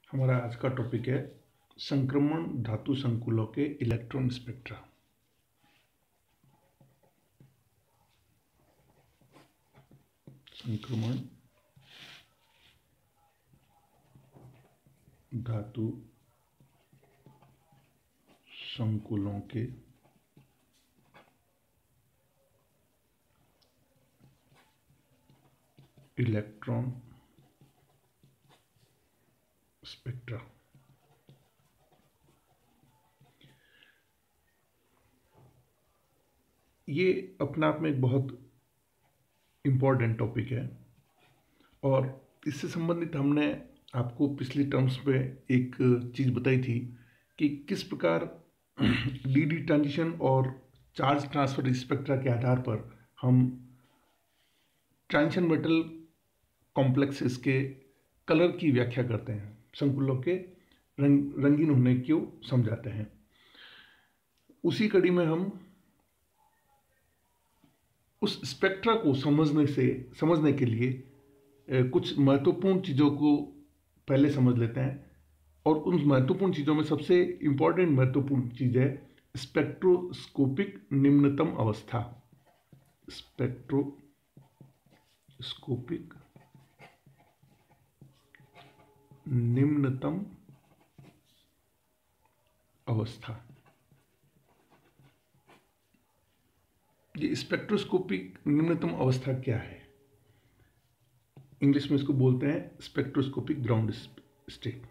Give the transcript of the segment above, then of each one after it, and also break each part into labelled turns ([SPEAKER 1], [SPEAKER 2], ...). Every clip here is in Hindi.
[SPEAKER 1] हमारा आज का टॉपिक है संक्रमण धातु संकुलों के इलेक्ट्रॉन स्पेक्ट्रा। संक्रमण धातु संकुलों के इलेक्ट्रॉन स्पेक्ट्रा। ये अपने आप में एक बहुत इम्पोर्टेंट टॉपिक है और इससे संबंधित हमने आपको पिछली टर्म्स में एक चीज़ बताई थी कि किस प्रकार डी ट्रांजिशन और चार्ज ट्रांसफर स्पेक्ट्रा के आधार पर हम ट्रांजिशन मेटल कॉम्प्लेक्सेस के कलर की व्याख्या करते हैं, संकुलों के रंगीन होने को समझाते हैं। उसी कड़ी में हम उस स्पेक्ट्रा को समझने के लिए कुछ महत्वपूर्ण चीज़ों को पहले समझ लेते हैं और उन महत्वपूर्ण चीज़ों में सबसे इम्पॉर्टेंट महत्वपूर्ण चीज़ है स्पेक्ट्रोस्कोपिक निम्नतम अवस्था। स्पेक्ट्रोस्कोपिक निम्नतम अवस्था। ये स्पेक्ट्रोस्कोपिक निम्नतम अवस्था क्या है? इंग्लिश में इसको बोलते हैं spectroscopic ground state.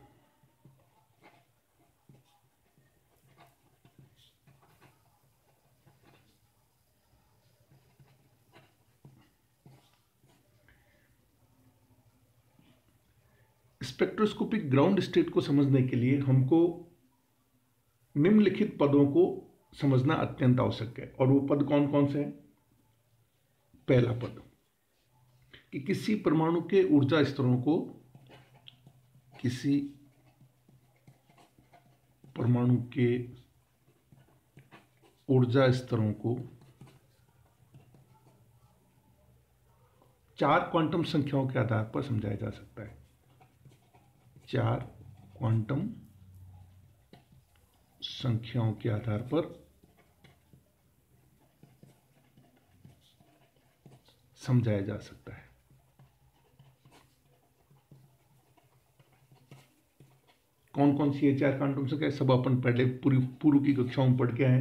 [SPEAKER 1] Spectroscopic ground state को समझने के लिए हमको निम्नलिखित पदों को समझना अत्यंत आवश्यक है। और वो पद कौन कौन से हैं? पहला पद कि किसी परमाणु के ऊर्जा स्तरों को चार क्वांटम संख्याओं के आधार पर समझाया जा सकता है। चार क्वांटम संख्याओं के आधार पर समझाया जा सकता है। कौन कौन सी है चार क्वांटम संख्या? सब अपन पहले पूर्व की कक्षाओं में पढ़ के आए।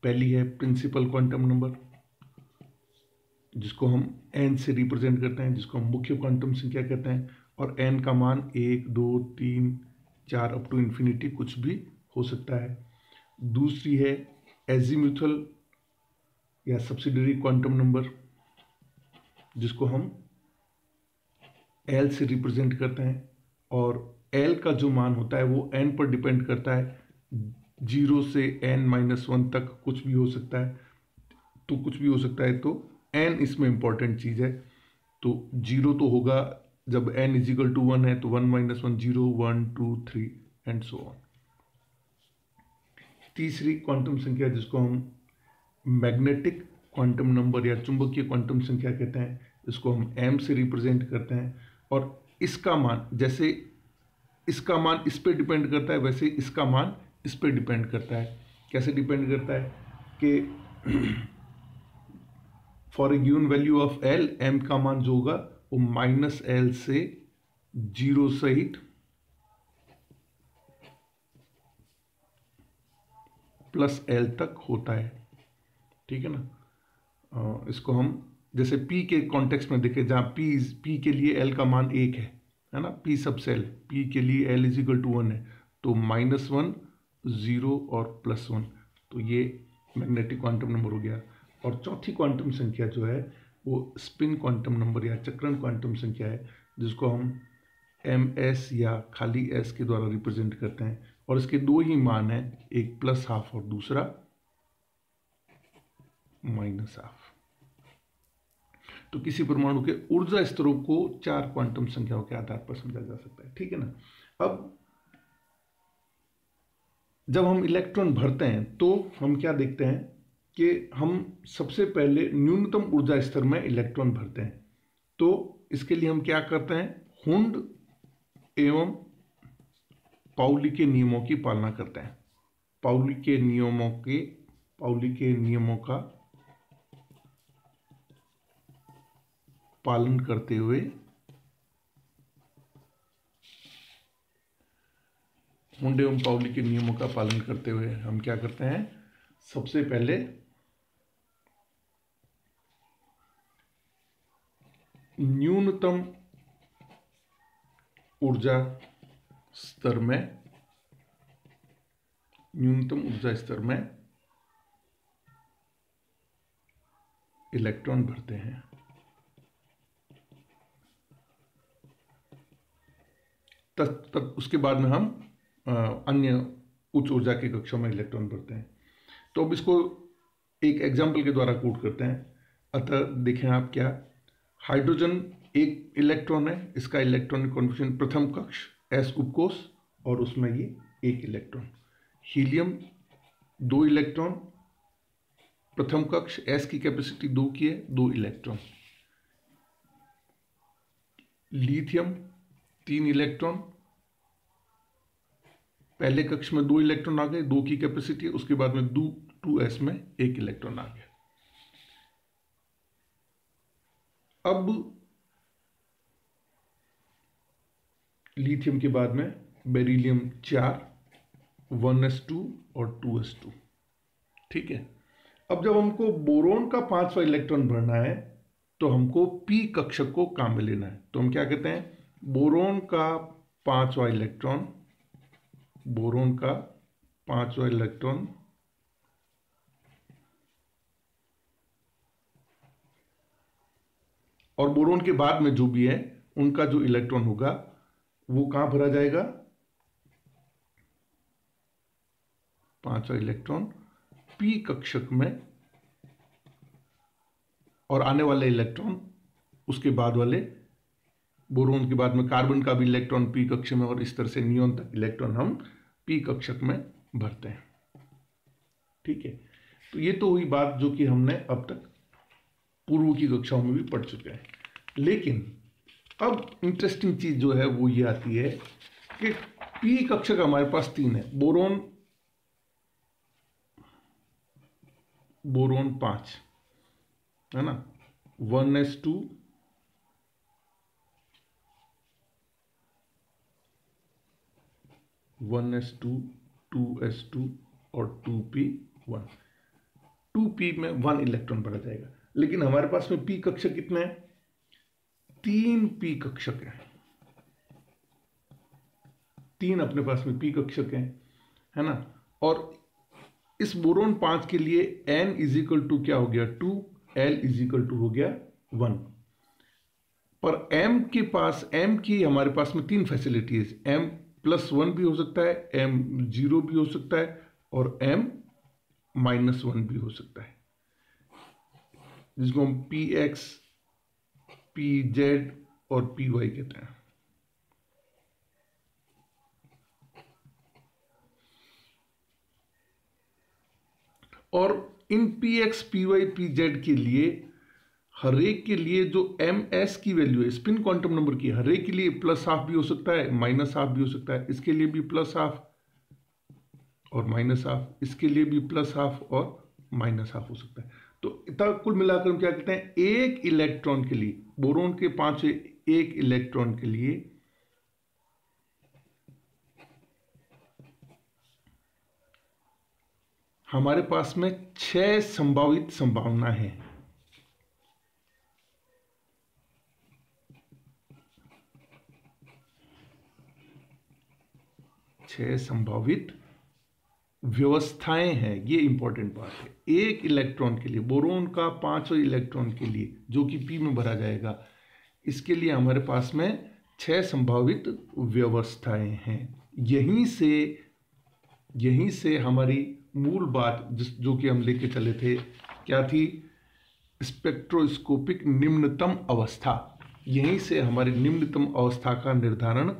[SPEAKER 1] पहली है प्रिंसिपल क्वांटम नंबर, जिसको हम n से रिप्रेजेंट करते हैं, जिसको हम मुख्य क्वांटम संख्या कहते हैं। और n का मान 1, 2, 3, 4 अप टू इन्फिनिटी कुछ भी हो सकता है। दूसरी है एजीम्यूथल या सब्सिडियरी क्वांटम नंबर, जिसको हम L से रिप्रेजेंट करते हैं। और L का जो मान होता है वो n पर डिपेंड करता है। 0 से n-1 तक कुछ भी हो सकता है, तो n इसमें इंपॉर्टेंट चीज है। तो 0 तो होगा जब n इजिकल टू 1 है, तो 1-1 0, 1, 2, 3 एंड सो ऑन। तीसरी क्वांटम संख्या जिसको हम मैग्नेटिक क्वांटम नंबर या चुंबकीय क्वांटम संख्या कहते हैं, इसको हम m से रिप्रेजेंट करते हैं। और इसका मान जैसे इसका मान इस पे डिपेंड करता है, वैसे इसका मान इस पे डिपेंड करता है। कैसे डिपेंड करता है कि for a given value of L, m का मान जो होगा वो -L से 0 सहित +L तक होता है। ठीक है ना? इसको हम जैसे P के कॉन्टेक्स्ट में देखें, जहाँ P के लिए L का मान 1 है ना? P सब सेल P के लिए L इजिकल टू 1 है, तो -1, 0 और +1, तो ये मैग्नेटिक क्वांटम नंबर हो गया। और चौथी क्वांटम संख्या जो है वो स्पिन क्वांटम नंबर या चक्रण क्वांटम संख्या है, जिसको हम ms या खाली s के द्वारा रिप्रेजेंट करते हैं। और इसके दो ही मान हैं, एक +12 और दूसरा -12। तो किसी परमाणु के ऊर्जा स्तरों को चार क्वांटम संख्याओं के आधार पर समझा जा सकता है। ठीक है ना? अब जब हम इलेक्ट्रॉन भरते हैं तो हम क्या देखते हैं कि हम सबसे पहले न्यूनतम ऊर्जा स्तर में इलेक्ट्रॉन भरते हैं। तो इसके लिए हम क्या करते हैं? हुंड एवं पाउली के नियमों की पालना करते हैं। पाउली के नियमों का पालन करते हुए मुंडे एवं पाउली के नियमों का पालन करते हुए हम क्या करते हैं, सबसे पहले न्यूनतम ऊर्जा स्तर में इलेक्ट्रॉन भरते हैं। उसके बाद में हम अन्य उच्च ऊर्जा की कक्षाओं में इलेक्ट्रॉन भरते हैं। तो अब इसको एक एग्जाम्पल के द्वारा कोट करते हैं। अतः देखें आप, क्या हाइड्रोजन एक इलेक्ट्रॉन है, इसका इलेक्ट्रॉनिक कॉन्फिगरेशन प्रथम कक्ष s उपकोष और उसमें ये एक इलेक्ट्रॉन। हीलियम 2 इलेक्ट्रॉन, प्रथम कक्ष s की कैपेसिटी 2 की है, 2 इलेक्ट्रॉन। लिथियम 3 इलेक्ट्रॉन, पहले कक्ष में 2 इलेक्ट्रॉन आ गए, 2 की कैपेसिटी है, उसके बाद में 2s में 1 इलेक्ट्रॉन आ गया। अब लिथियम के बाद में बेरिलियम 4, 1s2 और 2s2। ठीक है। अब जब हमको बोरोन का 5वां इलेक्ट्रॉन भरना है तो हमको p कक्षक को काम में लेना है। तो हम क्या कहते हैं, बोरोन का 5वां इलेक्ट्रॉन और बोरोन के बाद में जो भी है उनका जो इलेक्ट्रॉन होगा वो कहां भरा जाएगा, 5वां इलेक्ट्रॉन p कक्षक में, और आने वाले इलेक्ट्रॉन उसके बाद वाले, बोरोन के बाद में कार्बन का भी इलेक्ट्रॉन p कक्ष में, और इस तरह से नियोन तक इलेक्ट्रॉन हम p कक्षक में भरते हैं। ठीक है। तो ये तो हुई बात जो कि हमने अब तक पूर्व की कक्षाओं में भी पढ़ चुके हैं। लेकिन अब इंटरेस्टिंग चीज जो है वो ये आती है कि p कक्षक हमारे पास 3 है। बोरोन 5 है ना, 1s2, 2s2 और 2p1। 2p में 1 इलेक्ट्रॉन भरा जाएगा। लेकिन हमारे पास में p कक्षक कितने हैं, 3 p कक्षक हैं। 3 अपने पास में p कक्षक हैं, है ना। और इस बोरोन 5 के लिए n = क्या हो गया, 2, l = हो गया 1। पर m की हमारे पास में 3 फैसिलिटीज, m+1 भी हो सकता है, m0 भी हो सकता है और m-1 भी हो सकता है, जिसको हम px, pz और py कहते हैं। और इन px, py, pz के लिए हर एक के लिए जो ms की वैल्यू है, स्पिन क्वांटम नंबर की, हर एक के लिए +½ भी हो सकता है, -½ भी हो सकता है। इसके लिए भी +½ और -½ इसके लिए भी +½ और -½ हो सकता है। तो इतना कुल मिलाकर हम क्या कहते हैं, एक इलेक्ट्रॉन के लिए, बोरोन के 5वें एक इलेक्ट्रॉन के लिए हमारे पास में 6 संभावित संभावना है। 6 संभावित व्यवस्थाएं हैं। ये इंपॉर्टेंट बात है। एक इलेक्ट्रॉन के लिए, बोरोन का 5वें इलेक्ट्रॉन के लिए जो कि p में भरा जाएगा, इसके लिए हमारे पास में 6 संभावित व्यवस्थाएं हैं। यहीं से हमारी मूल बात जो कि हम लेके चले थे, क्या थी, स्पेक्ट्रोस्कोपिक निम्नतम अवस्था। यहीं से हमारी निम्नतम अवस्था का निर्धारण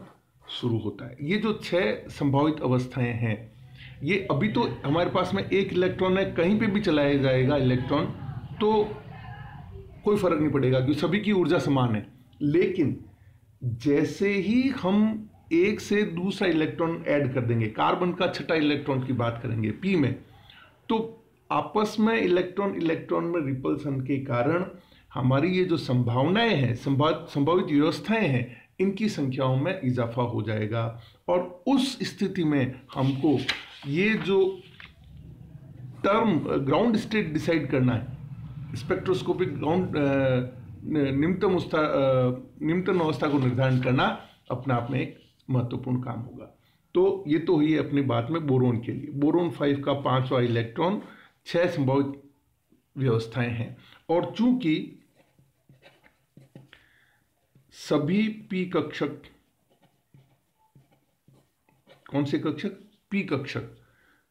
[SPEAKER 1] शुरू होता है। ये जो 6 संभावित अवस्थाएं हैं, ये अभी तो हमारे पास में एक इलेक्ट्रॉन है, कहीं पे भी चलाया जाएगा इलेक्ट्रॉन तो कोई फर्क नहीं पड़ेगा क्योंकि सभी की ऊर्जा समान है। लेकिन जैसे ही हम एक से दूसरा इलेक्ट्रॉन ऐड कर देंगे, कार्बन का छठा इलेक्ट्रॉन की बात करेंगे पी में, तो आपस में इलेक्ट्रॉन इलेक्ट्रॉन में रिपल्सन के कारण हमारी ये जो संभावनाएं हैं, संभावित व्यवस्थाएं हैं, इनकी संख्याओं में इजाफा हो जाएगा। और उस स्थिति में हमको ये जो टर्म ग्राउंड स्टेट डिसाइड करना है, स्पेक्ट्रोस्कोपिक ग्राउंड निम्नतम अवस्था को निर्धारण करना अपने आप में एक महत्वपूर्ण काम होगा। तो ये तो हुई अपनी बात में बोरोन के लिए। बोरोन 5 का 5वां इलेक्ट्रॉन, 6 संभावित व्यवस्थाएं हैं, और चूंकि सभी पी कक्षक, कौन से कक्षक? पी कक्षक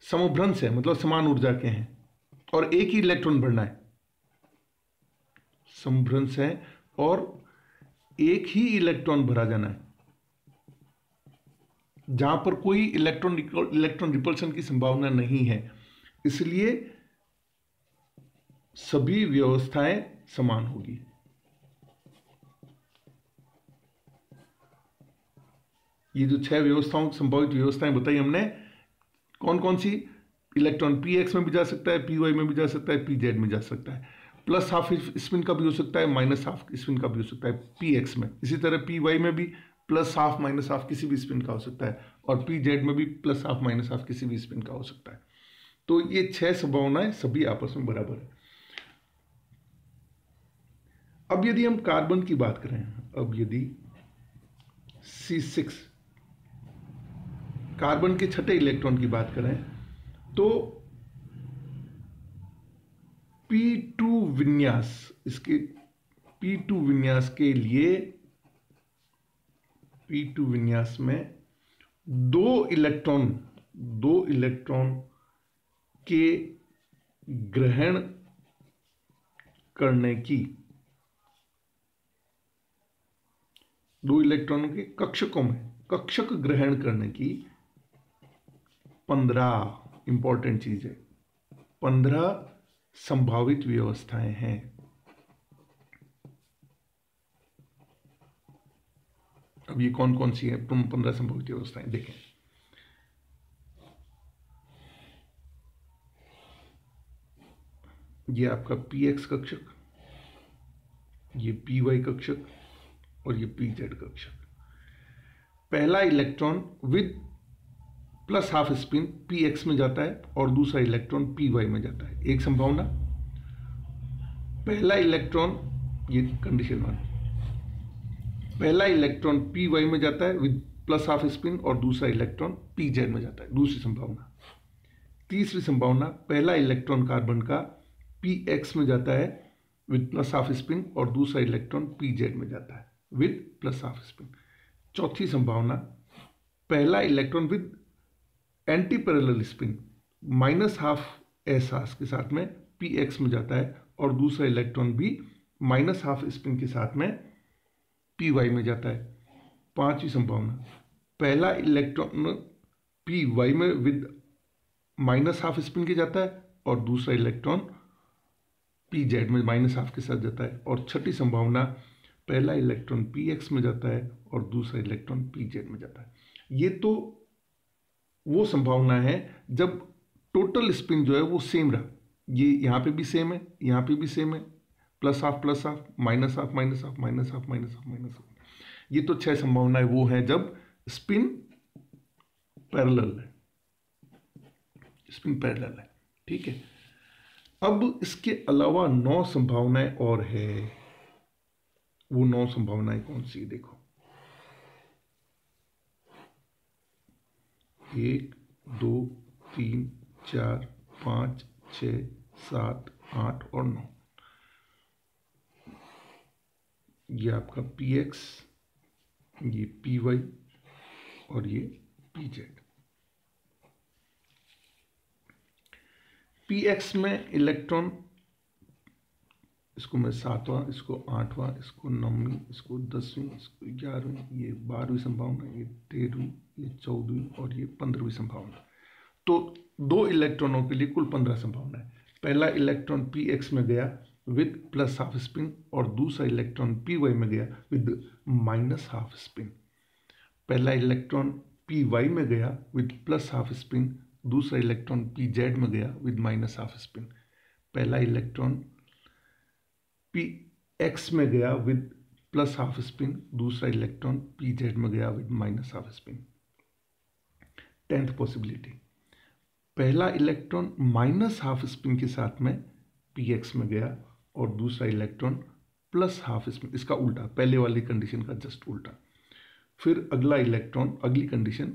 [SPEAKER 1] समभ्रंश है, मतलब समान ऊर्जा के हैं, और एक ही इलेक्ट्रॉन भरना है, समभ्रंश है और एक ही इलेक्ट्रॉन भरा जाना है, जहां पर कोई इलेक्ट्रॉन रिपल्शन की संभावना नहीं है, इसलिए सभी व्यवस्थाएं समान होगी। ये जो 6 व्यवस्थाओं, संभावित व्यवस्थाएं बताई हमने, कौन कौन सी? इलेक्ट्रॉन पी एक्स में भी जा सकता है, पी वाई में भी जा सकता है, पी जेड में जा सकता है, प्लस हाफ स्पिन का भी हो सकता है, माइनस हाफ स्पिन का भी हो सकता है पी एक्स में। इसी तरह पी वाई में भी प्लस हाफ माइनस हाफ किसी भी स्पिन का हो सकता है, और पी जेड में भी प्लस हाफ माइनस हाफ किसी भी स्पिन का हो सकता है। तो ये 6 संभावनाएं सभी आपस में बराबर है। अब यदि हम कार्बन की बात करें, अब यदि C6 कार्बन के छठे इलेक्ट्रॉन की बात करें, तो P2 विन्यास, इसके P2 विन्यास के लिए, P2 विन्यास में 2 इलेक्ट्रॉन के ग्रहण करने की, 2 इलेक्ट्रॉनों के कक्षकों में कक्षक ग्रहण करने की 15, इंपॉर्टेंट चीज है, 15 संभावित व्यवस्थाएं हैं। अब ये कौन कौन सी है 15 संभावित व्यवस्थाएं? देखें, ये आपका px कक्षक, ये py कक्षक, और ये pz कक्षक। पहला electron with plus half spin px में जाता है और दूसरा इलेक्ट्रॉन py में जाता है। एक संभावना, पहला इलेक्ट्रॉन, ये कंडीशन 1, पहला इलेक्ट्रॉन py में जाता है विद प्लस हाफ स्पिन और दूसरा इलेक्ट्रॉन pz में जाता है। दूसरी संभावना। तीसरी संभावना, पहला इलेक्ट्रॉन कार्बन का px में जाता है विद प्लस हाफ स्पिन और दूसरा इलेक्ट्रॉन pz में जाता है विद प्लस हाफ स्पिन। चौथी संभावना, पहला electron with anti parallel spin minus half S के साथ में px में जाता है और दूसरा इलेक्ट्रॉन भी माइनस हाफ स्पिन के साथ में py में जाता है। पांचवी संभावना, पहला इलेक्ट्रॉन py में विद माइनस हाफ स्पिन के जाता है और दूसरा इलेक्ट्रॉन pz में माइनस हाफ के साथ जाता है। और छठी संभावना, पहला इलेक्ट्रॉन px में जाता है और दूसरा इलेक्ट्रॉन pz में जाता है। ये तो वो संभावना है जब टोटल स्पिन जो है वो सेम रहा। ये यहाँ पे भी सेम है, यहाँ पे भी सेम है, plus half minus half minus half minus half minus half minus half. ये तो 6 संभावनाएं वो हैं जब स्पिन पैरेलल है, स्पिन पैरेलल है। ठीक है, अब इसके अलावा 9 संभावनाएं और है। वो 9 संभावनाएं कौन सी? देखो, 1 2 3 4 5 6 7 8 और 9। ये आपका px, ये py और ये pz। px में इलेक्ट्रॉन, इसको मैं 7वां, इसको 8वां, इसको 9वीं, इसको 10वीं, इसको 11वीं, ये 12वीं संभावना, ये 13वीं, ये 14वीं और ये 15वीं संभावना। तो 2 इलेक्ट्रॉनों के लिए कुल 15 संभावना है। पहला इलेक्ट्रॉन px में गया विद प्लस हाफ स्पिन और दूसरा इलेक्ट्रॉन py में गया विद माइनस हाफ स्पिन। पहला इलेक्ट्रॉन पी वाई में गया विद प्लस हाफ स्पिन, दूसरा इलेक्ट्रॉन पी जेड में गया विद माइनस हाफ स्पिन। पहला इलेक्ट्रॉन पी एक्स में गया विद प्लस हाफ स्पिन, दूसरा इलेक्ट्रॉन पी जेड में गया with minus half spin. 10th possibility, पहला इलेक्ट्रॉन माइनस हाफ स्पिन के साथ में पी एक्स में गया और दूसरा इलेक्ट्रॉन प्लस हाफ स्पिन, इसका उल्टा, पहले वाली कंडीशन का जस्ट उल्टा। फिर अगला इलेक्ट्रॉन, अगली कंडीशन,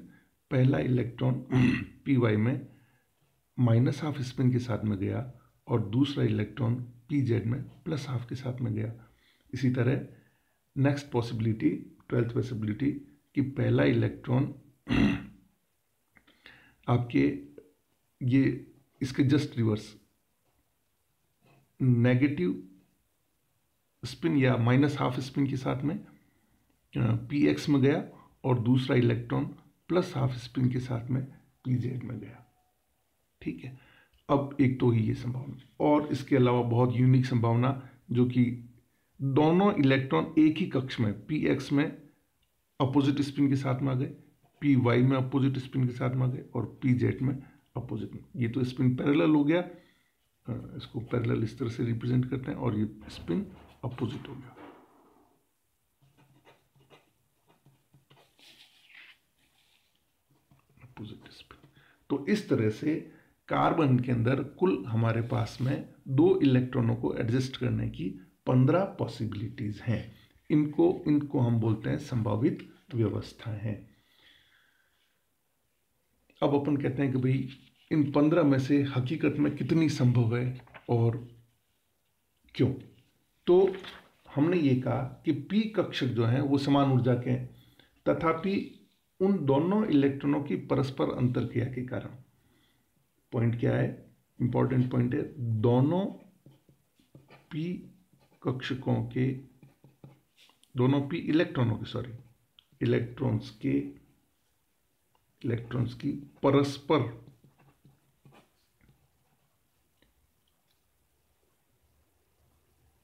[SPEAKER 1] पहला इलेक्ट्रॉन पी वाई में माइनस हाफ स्पिन के साथ में गया और दूसरा इलेक्ट्रॉन पी जेड में प्लस हाफ के साथ में गया। इसी तरह नेक्स्ट पॉसिबिलिटी, 12th पॉसिबिलिटी, कि पहला इलेक्ट्रॉन आपके ये इसके जस्ट रिवर्स नेगेटिव स्पिन या माइनस हाफ स्पिन के साथ में पी एक्स में गया और दूसरा इलेक्ट्रॉन प्लस हाफ स्पिन के साथ में पी जेड में गया। ठीक है, अब एक तो ही ये संभावना, और इसके अलावा बहुत यूनिक संभावना जो कि दोनों इलेक्ट्रॉन एक ही कक्ष में पी एक्स में अपोजिट स्पिन के साथ में आ गए, पी वाई में अपोजिट स्पिन के साथ में आ गए और पी जेड में अपोजिट में। ये तो स्पिन पैरेलल हो गया, इसको पैरेलल इस तरह से रिप्रेजेंट करते हैं, और ये स्पिन अपोजिट हो गया। Opposite spin. तो इस तरह से कार्बन के अंदर कुल हमारे पास में 2 इलेक्ट्रॉनों को एडजस्ट करने की 15 पॉसिबिलिटीज हैं। इनको हम बोलते हैं संभावित व्यवस्था है। अब अपन कहते हैं कि भाई इन 15 में से हकीकत में कितनी संभव है और क्यों। तो हमने ये कहा कि पी कक्षक जो हैं वो समान ऊर्जा के हैं, तथापि उन दोनों इलेक्ट्रॉनों की परस्पर अंतरक्रिया के कारण, पॉइंट क्या है, इंपॉर्टेंट पॉइंट है, दोनों पी कक्षकों के, दोनों पी इलेक्ट्रॉनों के, सॉरी इलेक्ट्रॉन्स की परस्पर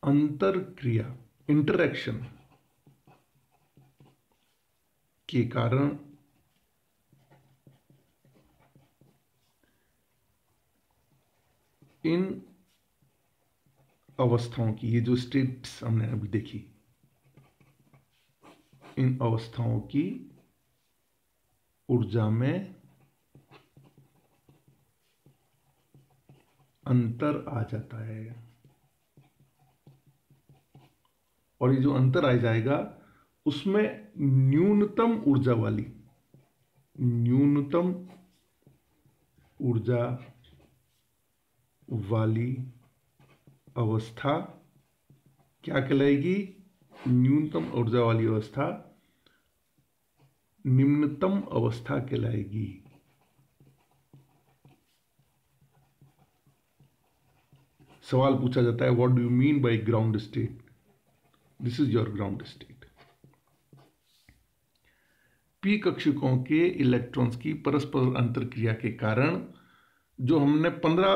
[SPEAKER 1] अंतरक्रिया, इंटरैक्शन के कारण इन अवस्थाओं की, ये जो स्टेट्स हमने अभी देखी, इन अवस्थाओं की ऊर्जा में अंतर आ जाता है, और ये जो अंतर आ जाएगा उसमें न्यूनतम ऊर्जा वाली अवस्था क्या कहलाएगी, न्यूनतम ऊर्जा वाली अवस्था निम्नतम अवस्था कहलाएगी। सवाल पूछा जाता है, what do you mean by ground state, this is your ground state. P कक्षकों के इलेक्ट्रॉन्स की परस्पर अंतरक्रिया के कारण जो हमने 15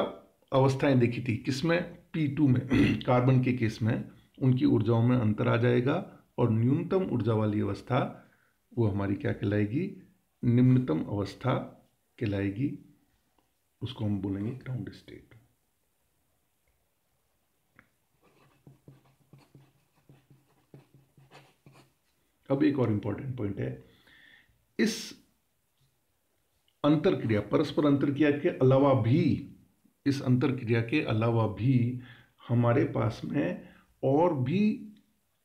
[SPEAKER 1] अवस्थाएं देखी थी, किसमें, P2 में, कार्बन के केस में, उनकी ऊर्जाओं में अंतर आ जाएगा और न्यूनतम ऊर्जा वाली अवस्था वो हमारी क्या कहलाएगी, निम्नतम अवस्था कहलाएगी, उसको हम बोलेंगे ग्राउंड स्टेट। अब एक और इंपॉर्टेंट पॉइंट है, इस अंतरक्रिया, परस्पर अंतरक्रिया के अलावा भी, इस अंतरक्रिया के अलावा भी हमारे पास में और भी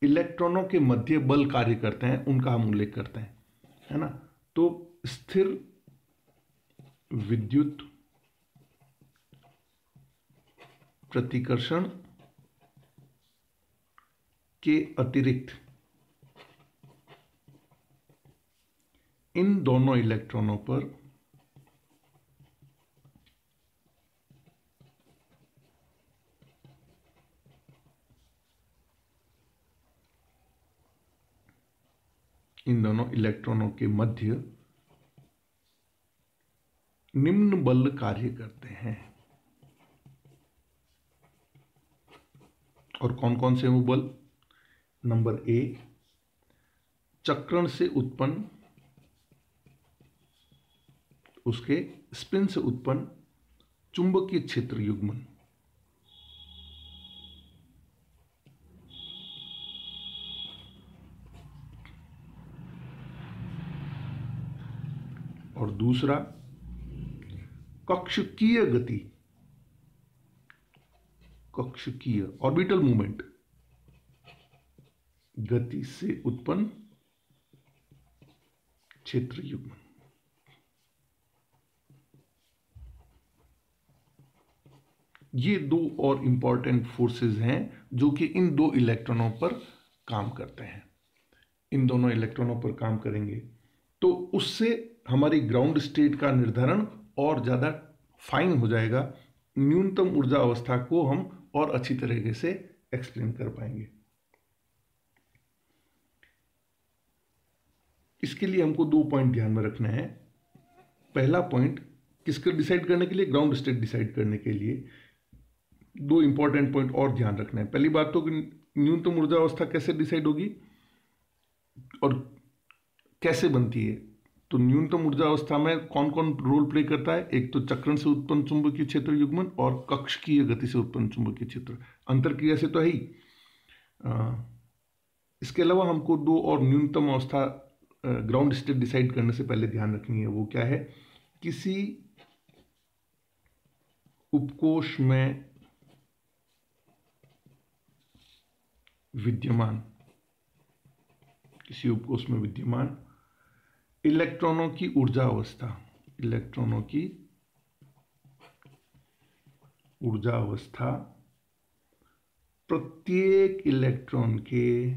[SPEAKER 1] इलेक्ट्रॉनों के मध्य बल कार्य करते हैं, उनका हम उल्लेख करते हैं, है ना। तो स्थिर विद्युत प्रतिकर्षण के अतिरिक्त इन दोनों इलेक्ट्रॉनों पर के मध्य निम्न बल कार्य करते हैं। और कौन कौन से वो बल, नंबर ए, चक्रण से उत्पन्न उसके स्पिन से उत्पन्न चुंबकीय क्षेत्र युग्मन। और दूसरा कक्षकीय गति, कक्षकीय ऑर्बिटल मूवमेंट, गति से उत्पन्न क्षेत्र युग्मन। ये दो और इंपॉर्टेंट फोर्सेस हैं जो कि इन दो इलेक्ट्रॉनों पर काम करते हैं। इन दोनों इलेक्ट्रॉनों पर काम करेंगे तो उससे हमारी ग्राउंड स्टेट का निर्धारण और ज़्यादा फाइन हो जाएगा। न्यूनतम ऊर्जा अवस्था को हम और अच्छी तरीके से एक्सप्लेन कर पाएंगे। इसके लिए हमको 2 पॉइंट ध्यान में रखना है। पहला पॉइंट, किसको डिसाइड करने के लिए? ग्राउंड स्टेट डिसाइड करने के लिए 2 इंपॉर्टेंट पॉइंट और ध्यान रखना है। पहली बात तो न्यूनतम ऊर्जा अवस्था कैसे डिसाइड होगी और कैसे बनती है। तो न्यूनतम ऊर्जा अवस्था में कौन कौन रोल प्ले करता है? एक तो चक्रण से उत्पन्न चुंबकीय क्षेत्र युग्मन और कक्षकीय गति से उत्पन्न चुंबकीय क्षेत्र। अंतर क्रिया से तो है ही। इसके अलावा हमको 2 और न्यूनतम अवस्था ग्राउंड स्टेट डिसाइड करने से पहले ध्यान रखनी है। वो क्या है? किसी उपकोष में विद्यमान, किसी उपकोष में विद्यमान इलेक्ट्रॉनों की ऊर्जा अवस्था, इलेक्ट्रॉनों की ऊर्जा अवस्था प्रत्येक इलेक्ट्रॉन के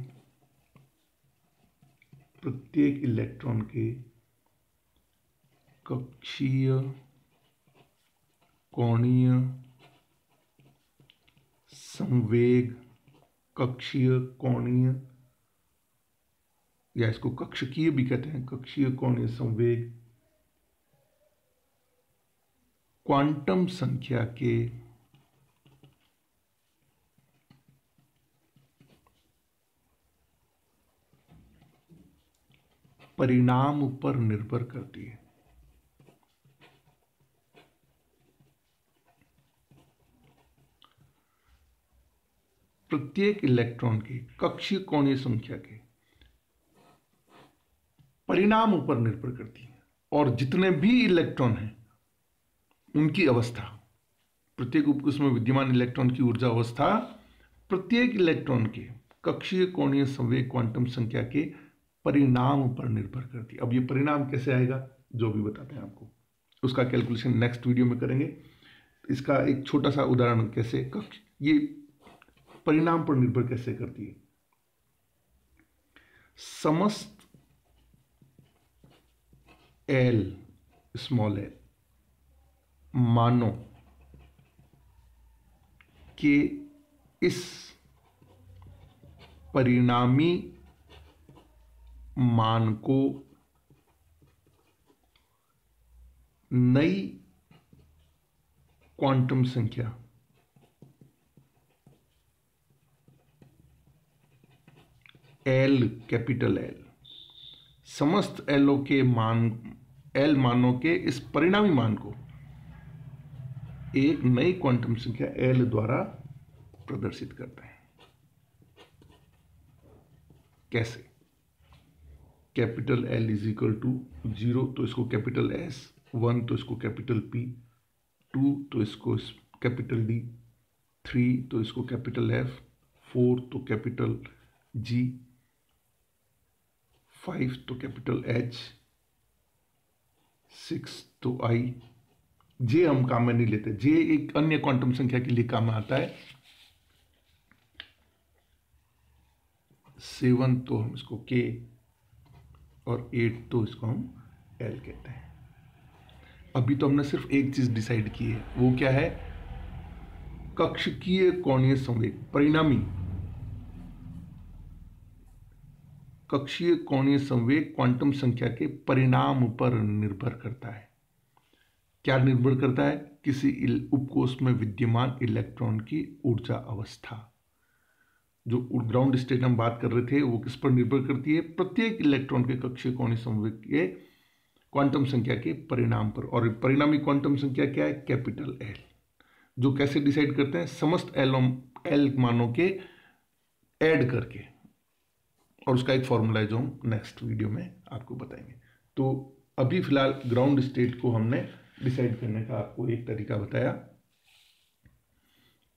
[SPEAKER 1] कक्षीय कोणीय संवेग, कक्षीय कोणीय, या इसको कक्षकीय भी कहते हैं, कक्षीय कोणीय संवेग, क्वांटम संख्या के परिणाम पर निर्भर करती है। प्रत्येक इलेक्ट्रॉन की कक्षीय कोणीय संख्या के परिणाम पर निर्भर करती है। और जितने भी इलेक्ट्रॉन हैं उनकी अवस्था, प्रत्येक उपकोष में विद्यमान इलेक्ट्रॉन की ऊर्जा अवस्था प्रत्येक इलेक्ट्रॉन के कक्षीय कोणीय संवेग क्वांटम संख्या के परिणाम पर निर्भर करती है। अब ये परिणाम कैसे आएगा, जो भी बताते हैं आपको, उसका कैलकुलेशन नेक्स्ट वीडियो में करेंगे। इसका एक छोटा सा उदाहरण, कैसे ये परिणाम पर निर्भर कैसे करती है। समस्त एल, स्मॉल एल मानों के इस परिणामी मान को नई क्वांटम संख्या एल, कैपिटल एल, समस्त एल के मान, एल मानों के इस परिणामी मान को एक नई क्वांटम संख्या एल द्वारा प्रदर्शित करते हैं। कैसे? Capital L is equal to 0 तो इसको कैपिटल एस, 1 तो इसको कैपिटल पी, 2 तो इसको कैपिटल डी, 3 तो इसको कैपिटल एफ, 4 तो कैपिटल जी, 5 तो कैपिटल एच, 6 तो आई। जे हम काम में नहीं लेते, जे एक अन्य क्वांटम संख्या के लिए काम में आता है। 7 तो हम इसको के और 8 तो इसको हम एल कहते हैं। अभी तो हमने सिर्फ एक चीज डिसाइड की है, वो क्या है? कक्षकीय कोणीय संवेग, परिणामी कक्षीय कोणीय संवेग क्वांटम संख्या के परिणाम पर निर्भर करता है। क्या निर्भर करता है? किसी उपकोष में विद्यमान इलेक्ट्रॉन की ऊर्जा अवस्था। जो ग्राउंड स्टेट हम बात कर रहे थे वो किस पर निर्भर करती है? प्रत्येक इलेक्ट्रॉन के कक्षीय कोणीय संवेग के क्वांटम संख्या के परिणाम पर। और परिणामी क्वांटम संख्या क्या है? कैपिटल एल, जो कैसे डिसाइड करते हैं? समस्त एल मानों के ऐड करके, और उसका एक फॉर्मूला है जो हम नेक्स्ट वीडियो में आपको बताएंगे। तो अभी फिलहाल ग्राउंड स्टेट को हमने डिसाइड करने का आपको एक तरीका बताया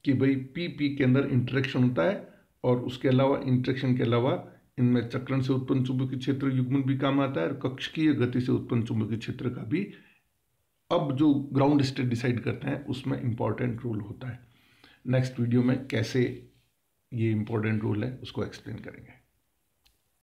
[SPEAKER 1] कि भाई पी के अंदर इंटरेक्शन होता है, और उसके अलावा इंटरेक्शन के अलावा इनमें चक्रण से उत्पन्न चुंबकीय क्षेत्र युग्मन भी काम आता है, और कक्षकीय गति से उत्पन्न चुंबकीय क्षेत्र का भी अब जो ग्राउंड स्टेट डिसाइड करते हैं उसमें इंपॉर्टेंट रोल होता है। नेक्स्ट वीडियो में कैसे ये इंपॉर्टेंट रोल है उसको एक्सप्लेन करेंगे।